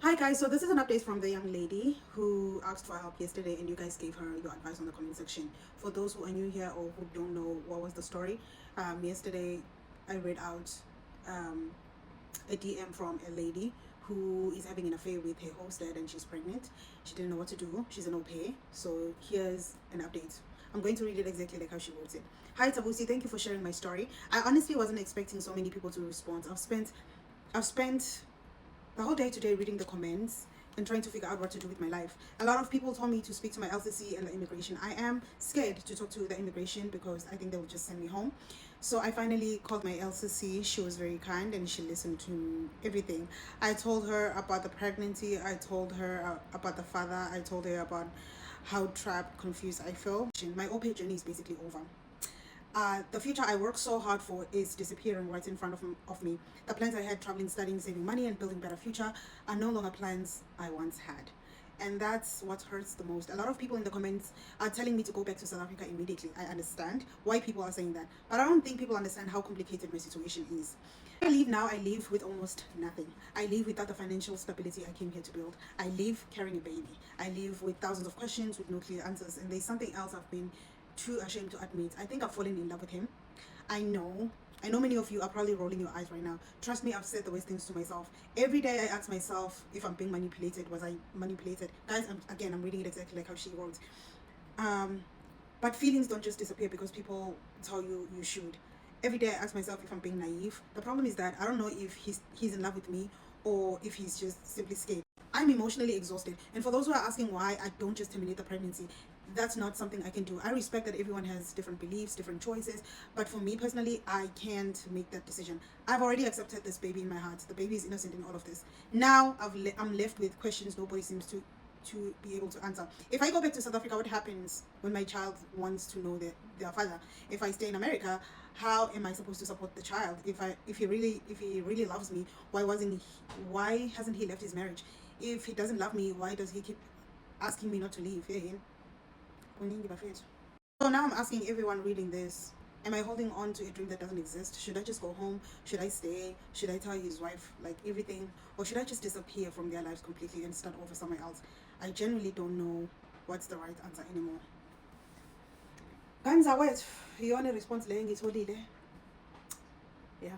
Hi guys, so this is an update from the young lady who asked for help yesterday and you guys gave her your advice on the comment section. For those who are new here or who don't know what was the story, yesterday I read out um, a DM from a lady who is having an affair with her host dad and she's pregnant. She didn't know what to do. She's an au pair. So here's an update. I'm going to read it exactly like how she wrote it. Hi Tabusi, thank you for sharing my story. I honestly wasn't expecting so many people to respond. I've spent the whole day today reading the comments and trying to figure out what to do with my life. A lot of people told me to speak to my LCC and the immigration. I am scared to talk to the immigration because I think they will just send me home. So I finally called my LCC. She was very kind and she listened to everything. I told her about the pregnancy. I told her about the father. I told her about how trapped, confused I feel. My OPA journey is basically over. The future I worked so hard for is disappearing right in front of me. The plans I had, traveling, studying, saving money, and building better future, are no longer plans I once had. And that's what hurts the most. A lot of people in the comments are telling me to go back to South Africa immediately. I understand why people are saying that, but I don't think people understand how complicated my situation is. I leave now, I leave with almost nothing. I leave without the financial stability I came here to build. I leave carrying a baby. I leave with thousands of questions with no clear answers. And there's something else I've been too ashamed to admit. I think I've fallen in love with him. I know. I know many of you are probably rolling your eyes right now. Trust me, I've said the worst things to myself. Every day I ask myself if I'm being manipulated. Was I manipulated? Guys, I'm reading it exactly like how she wrote. Um, but feelings don't just disappear because people tell you you should. Every day I ask myself if I'm being naive. The problem is that I don't know if he's in love with me or if he's just simply scared. I'm emotionally exhausted. And for those who are asking why I don't just terminate the pregnancy, that's not something I can do. I respect that everyone has different beliefs, different choices, but for me personally, I can't make that decision. I've already accepted this baby in my heart. The baby is innocent in all of this. Now I'm left with questions nobody seems to be able to answer. If I go back to South Africa, what happens when my child wants to know their father? If I stay in America, how am I supposed to support the child? If he really loves me, why hasn't he left his marriage? If he doesn't love me, why does he keep asking me not to leave? So now I'm asking everyone reading this, am I holding on to a dream that doesn't exist? Should I just go home? Should I stay? Should I tell his wife like everything? Or should I just disappear from their lives completely and start over somewhere else? I genuinely don't know what's the right answer anymore. Guys, wait. You want a response laying it all. Yeah.